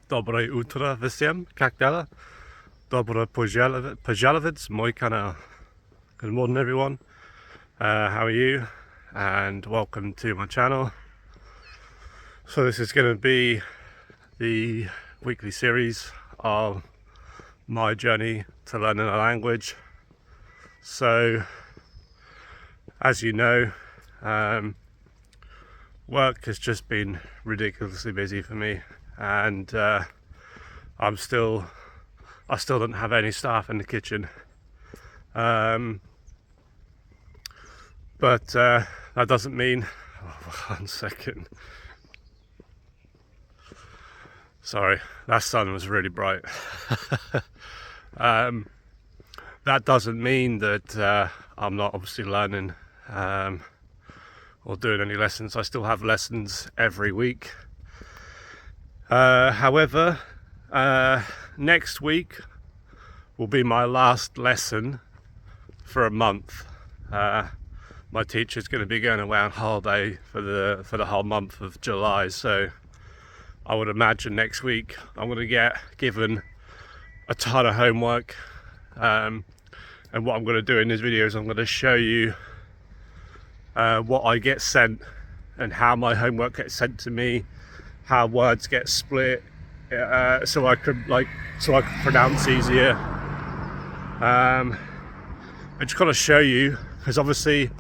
Доброе утро всем, как дела? Добро пожаловать в мой канal. Good morning everyone, how are you? And welcome to my channel. So this is going to be the weekly series of my journey to learning a language. So as you know, work has just been ridiculously busy for me, and I still don't have any staff in the kitchen, but that doesn't mean one second, sorry, that sun was really bright. That doesn't mean that I'm not obviously learning or doing any lessons. I still have lessons every week. However, next week will be my last lesson for a month. My teacher's going to be going away on holiday for the whole month of July, so I would imagine next week I'm going to get given a ton of homework, and what I'm going to do in this video is I'm going to show you what I get sent and how my homework gets sent to me, how words get split, so I could pronounce easier. I just got to show you, because obviously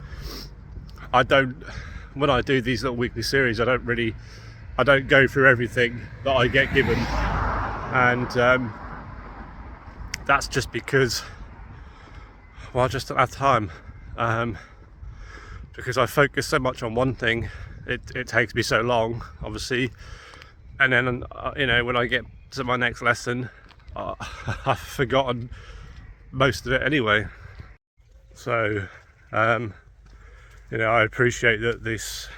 when I do these little weekly series, I don't go through everything that I get given, and that's just because, well, I just don't have time, because I focus so much on one thing. It takes me so long, obviously, and then when I get to my next lesson, I've forgotten most of it anyway. So I appreciate that this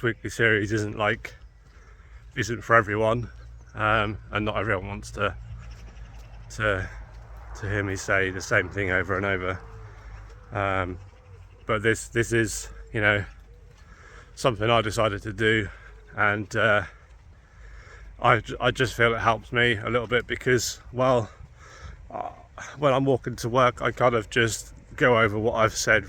weekly series isn't for everyone, and not everyone wants to hear me say the same thing over and over, but this is something I decided to do, and I just feel it helps me a little bit, because, well, when I'm walking to work, I kind of just go over what I've said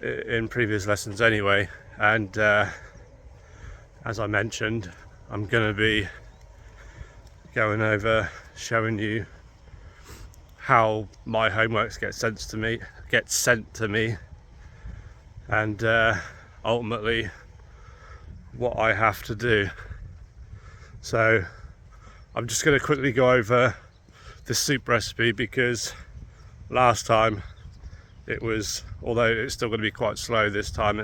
in previous lessons anyway, and as I mentioned, I'm going to be going over showing you how my homeworks get sent to me, and ultimately what I have to do. So I'm just going to quickly go over the soup recipe, because last time it was, although it's still going to be quite slow this time,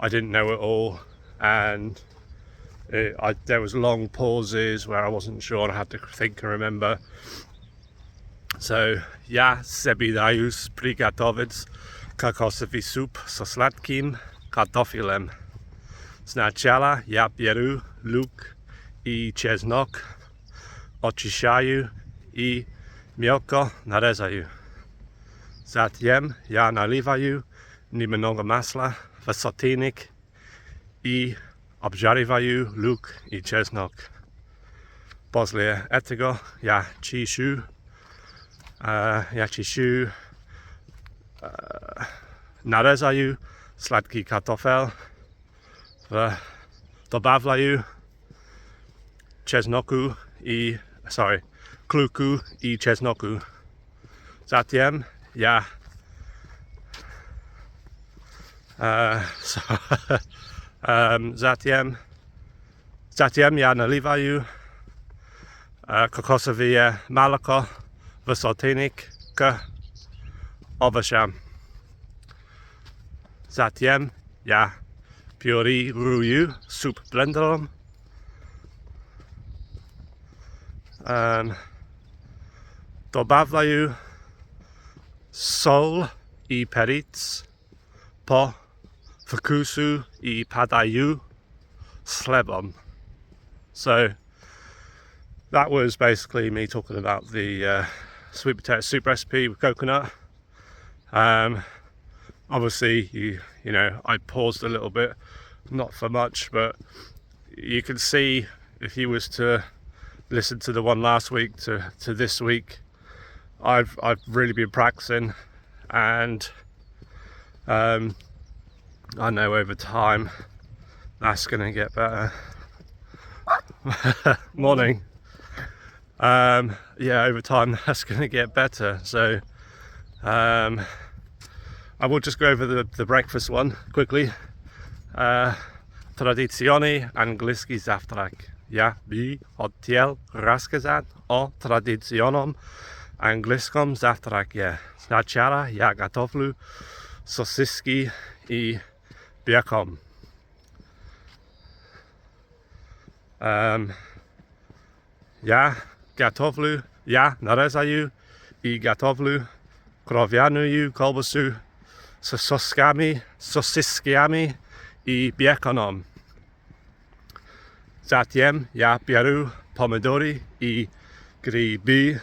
I didn't know it all, and there was long pauses where I wasn't sure, and I had to think and remember. So ja sebidajus prigatovic kokosowy soup со сладким картофелем. Сначала я беру лук и чеснок, очищаю и мелко нарезаю. Затем я наливаю немного масла в сотейник и обжариваю лук и чеснок. После этого я чищу, нарезаю сладкий картофель, добавляю клюкву и чесноку. Затем я наливаю кокосовое молоко в сотейник к овощам. Затем я пюрирую суп блендером, добавляю соль и перец по вкусу и подаю с хлебом. So that was basically me talking about the sweet potato soup recipe with coconut. Obviously, I paused a little bit, not for much, but you can see if you was to listen to the one last week to this week, I've really been practicing, and I know over time that's gonna get better. Morning. Yeah, over time that's gonna get better. So I will just go over the breakfast one quickly. Tradizioni angielski zawtrak. Ja by хотел рассказать о традиционном английском завтраке. Сначала я готовлю сосиски и бекон. Я нарезаю и готовлю кровяную колбасу с сосисками и беконом. Затем я беру помидоры и грибы,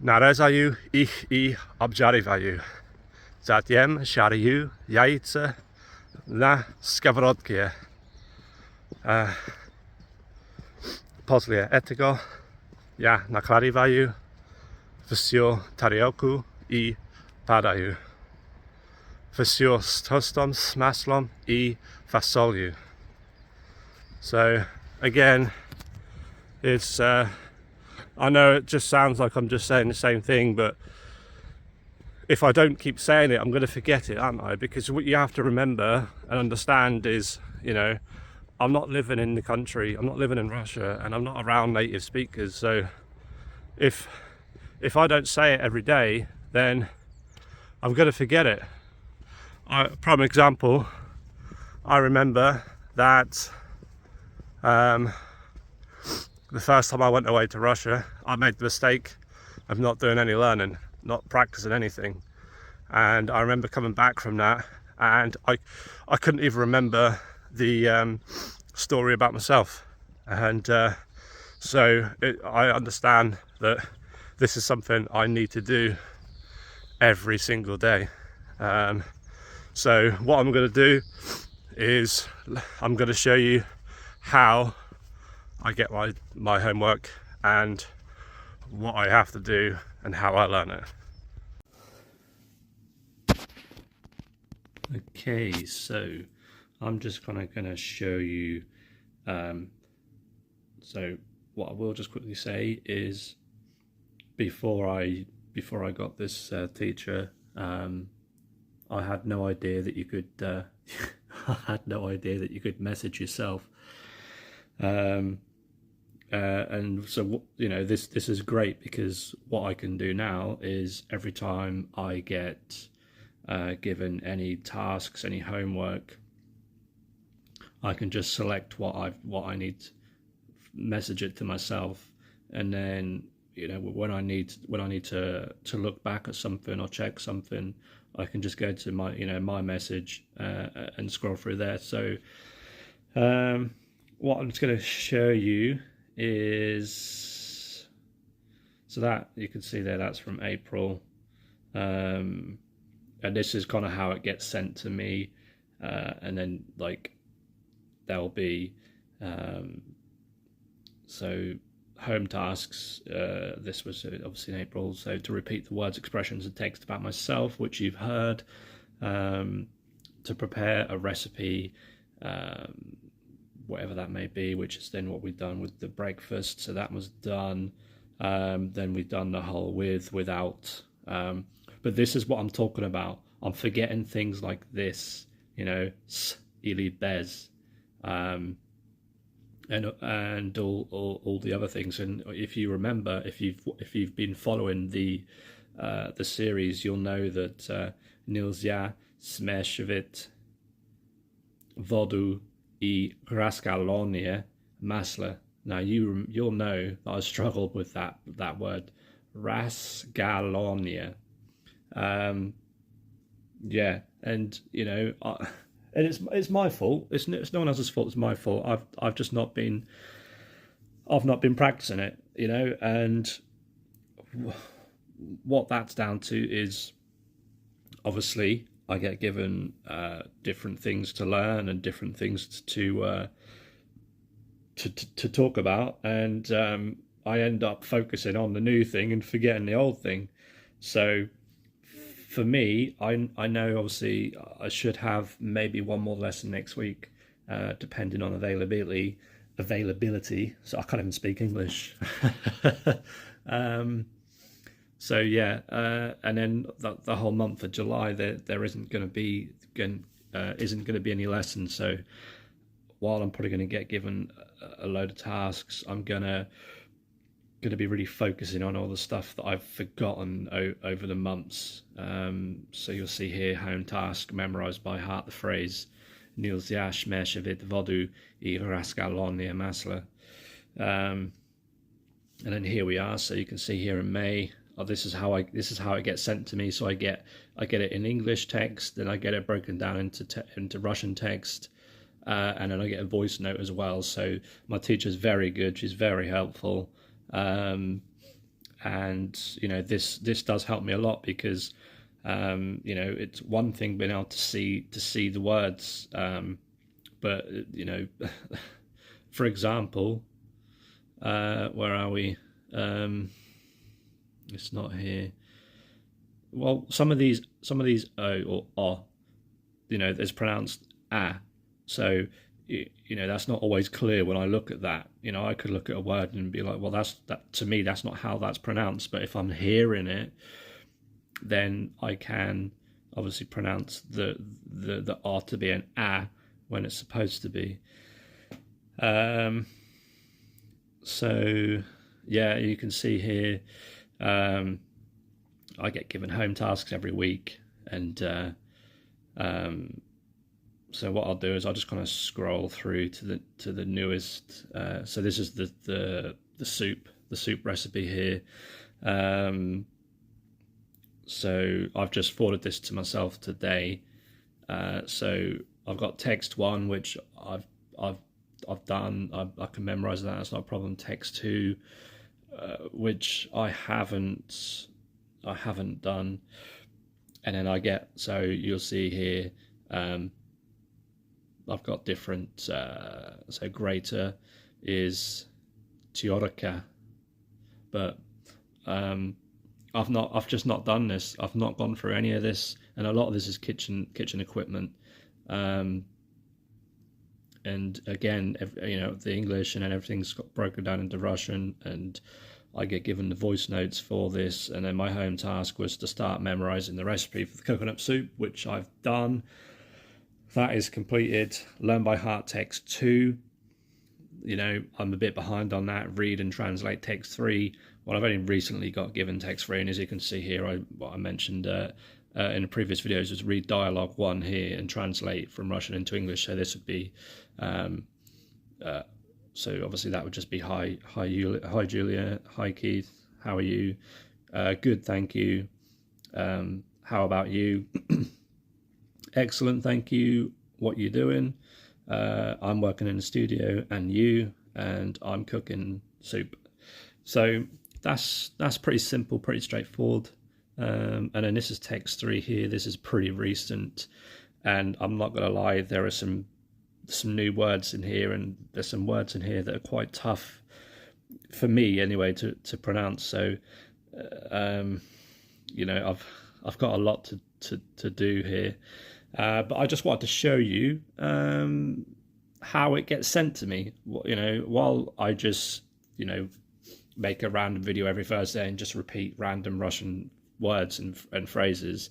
нарезаю их и обжариваю. Затем жарю яйца на сковородке. После этого я накладываю всю тарелку и падаю. Все с тостом, с маслом и фасолью. So again, it's I know it just sounds like I'm just saying the same thing, but if I don't keep saying it, I'm going to forget it, aren't I? Because what you have to remember and understand is, you know, I'm not living in the country, I'm not living in Russia, and I'm not around native speakers. So if I don't say it every day, then I'm going to forget it. Prime example, I remember that the first time I went away to Russia, I made the mistake of not doing any learning, not practicing anything. And I remember coming back from that, and I couldn't even remember the story about myself. And so I understand that this is something I need to do every single day. So what I'm going to do is I'm going to show you how I get my homework and what I have to do and how I learn it. Okay, so I'm just kind of going to show you, so what I will just quickly say is before I got this teacher, I had no idea that you could I had no idea that you could message yourself, and so, you know, this is great, because what I can do now is every time I get given any tasks, any homework, I can just select what I need to message it to myself, and then, you know, when I need to look back at something or check something, I can just go to my, you know, my message and scroll through there. So what I'm just going to show you is, so that you can see there, that's from April, and this is kind of how it gets sent to me, and then like there'll be so home tasks, this was obviously in April, so to repeat the words, expressions and text about myself, which you've heard, to prepare a recipe, whatever that may be, which is then what we've done with the breakfast, so that was done. Then we've done the whole with, without, but this is what I'm talking about. I'm forgetting things like this, you know, s, ili, bez, and all the other things. And if you remember, if you've been following the series, you'll know that nilzya smeshvit vodu I raskalonie masla. Now you'll know that I struggled with that word, raskalonie. Yeah, and you know, and it's my fault. It's no one else's fault. It's my fault. I've just not been practicing it, you know. And what that's down to is, obviously, I get given different things to learn and different things to to talk about, and I end up focusing on the new thing and forgetting the old thing. So for me, I know obviously I should have maybe one more lesson next week, depending on availability. So I can't even speak English. So yeah, and then the whole month of July, there isn't going to be any lessons. So while I'm probably going to get given a load of tasks, I'm gonna be really focusing on all the stuff that I've forgotten over the months. So you'll see here, home task, memorised by heart the phrase Niels Jash Meshevit Vodu I Raskalon Masla. And then here we are. So you can see here in May. This is how it gets sent to me. So I get it in English text, then I get it broken down into Russian text, and then I get a voice note as well. So my teacher's very good. She's very helpful. And you know, this does help me a lot, because you know, it's one thing being able to see the words, but you know, for example, where are we? It's not here. Well, some of these o or o, you know, it's pronounced a. So you know, that's not always clear when I look at that. You know, I could look at a word and be like, well, that to me, that's not how that's pronounced. But if I'm hearing it, then I can obviously pronounce the R to be an A when it's supposed to be. So yeah, you can see here, I get given home tasks every week, and so what I'll do is I'll just kind of scroll through to the newest. So this is the soup recipe here. So I've just forwarded this to myself today. So I've got text 1, which I've done. I can memorize that. That's not a problem. Text 2, which I haven't done. And then I get, so you'll see here, I've got different. So greater is teorica, but I've just not done this. I've not gone through any of this, and a lot of this is kitchen equipment. And again, you know, the English, and then everything's got broken down into Russian, and I get given the voice notes for this. And then my home task was to start memorizing the recipe for the coconut soup, which I've done. That is completed. Learn by heart text 2. You know, I'm a bit behind on that. Read and translate text 3. Well, I've only recently got given text 3, and as you can see here, what I mentioned in the previous videos was read dialogue 1 here and translate from Russian into English. So this would be, so obviously that would just be hi Julia, hi Keith, how are you? Good, thank you. How about you? Excellent, thank you. What you doing? I'm working in the studio, and you? And I'm cooking soup. So that's pretty simple, pretty straightforward. And then this is text 3 here. This is pretty recent, and I'm not gonna lie, there are some new words in here, and there's some words in here that are quite tough for me anyway to pronounce. So you know, I've got a lot to do here. But I just wanted to show you how it gets sent to me. You know, while I just, you know, make a random video every Thursday and just repeat random Russian words and phrases,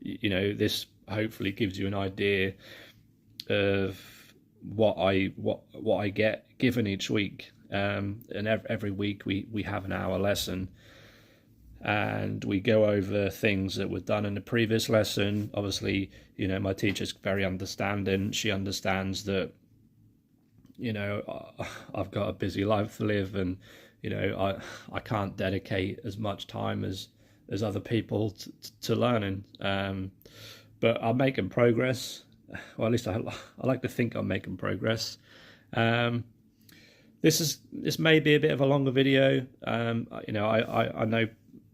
you know, this hopefully gives you an idea of what I get given each week. And every week we have an hour lesson, and we go over things that were done in the previous lesson. Obviously, you know, my teacher's very understanding. She understands that, you know, I've got a busy life to live, and, you know, I can't dedicate as much time as other people to learning. But I'm making progress. Well, at least I like to think I'm making progress. This may be a bit of a longer video. You know, I know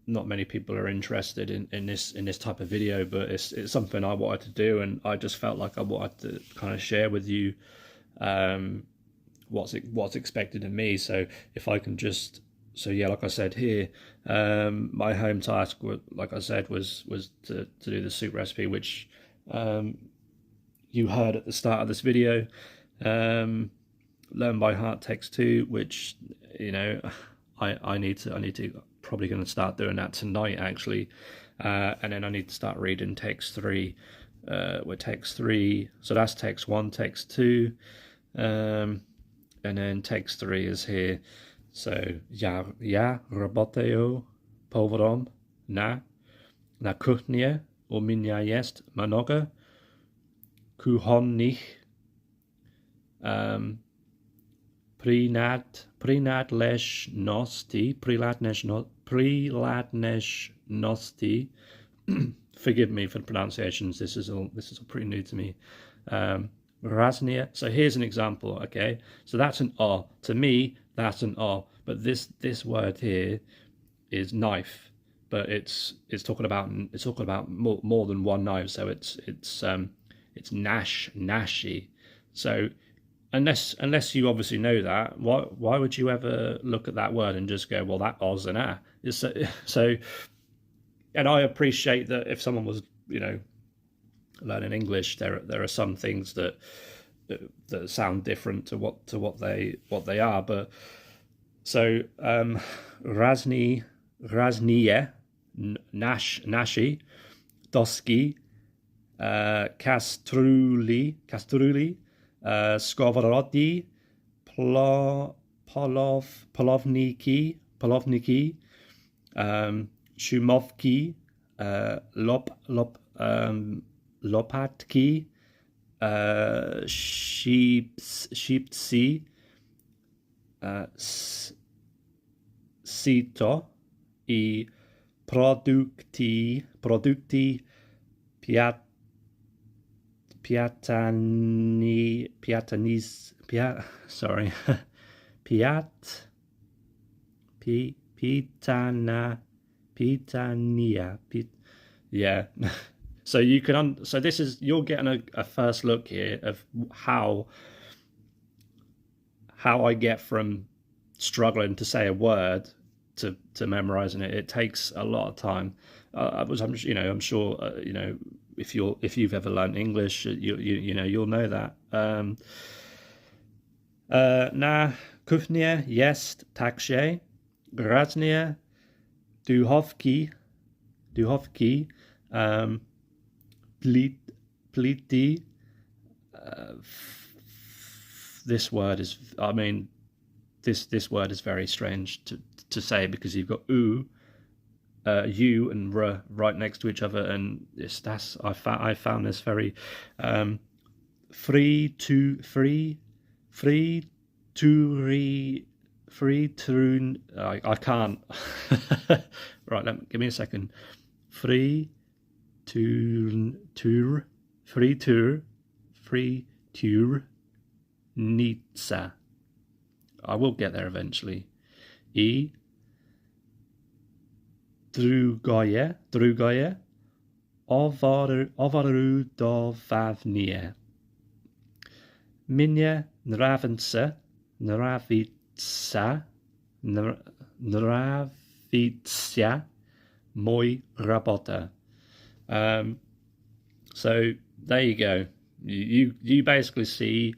not many people are interested in this type of video, but it's something I wanted to do, and I just felt like I wanted to kind of share with you what's expected of me. So if I can just, so yeah, like I said here, my home task, like I said, was to do the soup recipe, which you heard at the start of this video. Learn by heart text 2, which, you know, I need to probably going to start doing that tonight actually, and then I need to start reading text 3. With text 3, so that's text 1, text 2, and then text 3 is here. So ja roboteo powrom na kuchnię u mnie jest mnogo kuchennych prilatności. Forgive me for the pronunciations. This is all pretty new to me. Raznia. So here's an example. Okay, so that's an O. To me, that's an O. But this word here is knife. But it's talking about more than one knife. So it's nashi. So unless you obviously know that, why would you ever look at that word and just go, well, that O's and A? So. And I appreciate that if someone was, you know, learning English, there are some things that sound different to what they are. But so raznie, nashi, doski, kastruli, skоворody, polovniki, shumovki, lopatki, sheepsy, sito I produkty pitania. Yeah. So you can so this is, you're getting a first look here of how I get from struggling to say a word to memorizing it. It takes a lot of time. I'm sure if you've ever learned English, you'll know that. Na kuchnia jest także graznia duchowki plity. This word is, I mean, this word is very strange to say, because you've got u and r right next to each other, and I found this very free to I can't. Right, give me a second. Free tour Nitsa. I will get there eventually. I drugoje ovarudowavnie. Mnie nравится mój robota. So there you go. You basically see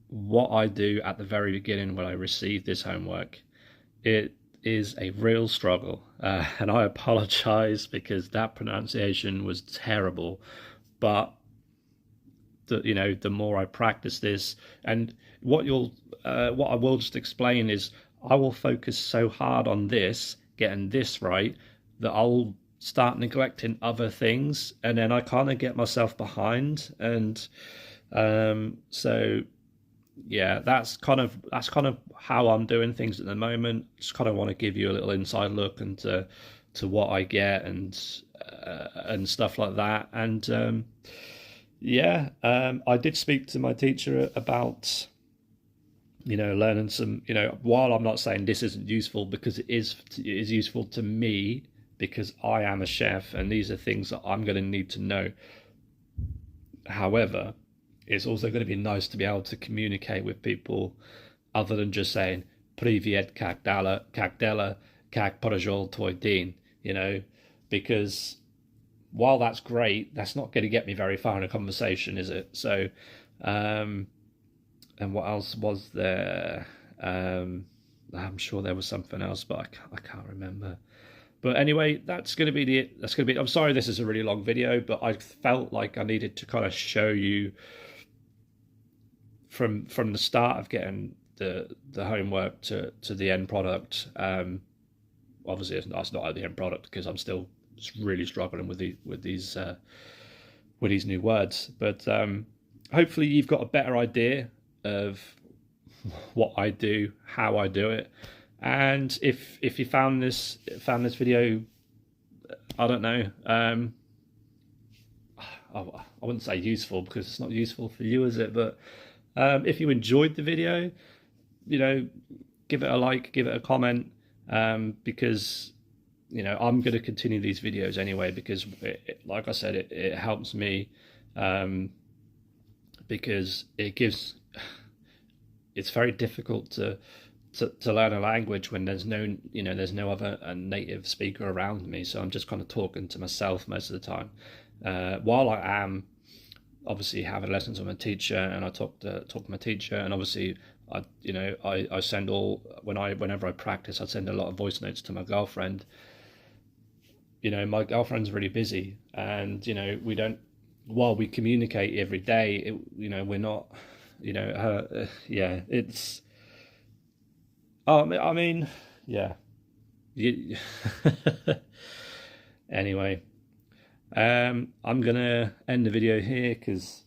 what I do at the very beginning when I receive this homework. It is a real struggle, and I apologize because that pronunciation was terrible. But the more I practice this, and what I will just explain is, I will focus so hard on this, getting this right, that I'll start neglecting other things, and then I kind of get myself behind. And so yeah, that's kind of how I'm doing things at the moment. Just kind of want to give you a little inside look into what I get and stuff like that. And I did speak to my teacher about learning some, while I'm not saying this isn't useful, because it is useful to me, because I am a chef and these are things that I'm going to need to know. However, it's also going to be nice to be able to communicate with people other than just saying "Privyet, kak dela, kak porozhol tvoj din," you know, because while that's great, that's not going to get me very far in a conversation, is it? So, and what else was there? I'm sure there was something else, but I can't remember. But anyway, that's going to be it. That's going to be. I'm sorry, this is a really long video, but I felt like I needed to kind of show you from the start of getting the homework to the end product. Obviously, it's not at the end product because I'm still really struggling with these new words. But hopefully, you've got a better idea of what I do, how I do it, and if you found this video, I don't know, I wouldn't say useful because it's not useful for you, is it? But if you enjoyed the video, you know, give it a like, give it a comment, because you know I'm going to continue these videos anyway because like I said, it helps me, because it's very difficult to learn a language when there's no other native speaker around me. So I'm just kind of talking to myself most of the time, while I am obviously having lessons with my teacher, and I talk to my teacher, and obviously I send whenever I practice, I send a lot of voice notes to my girlfriend. You know, my girlfriend's really busy, and we don't, while we communicate every day, we're not, yeah, it's, I mean, yeah. Anyway, I'm gonna end the video here because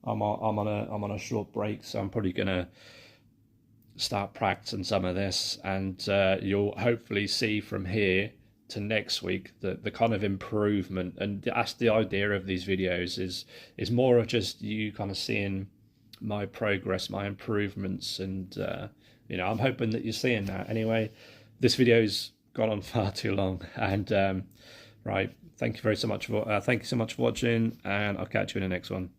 I'm on a short break, so I'm probably gonna start practicing some of this, and you'll hopefully see from here to next week the kind of improvement. And that's the idea of these videos, is more of just you kind of seeing my progress, my improvements, and I'm hoping that you're seeing that. Anyway, this video's gone on far too long, and right, thank you so much for watching, and I'll catch you in the next one.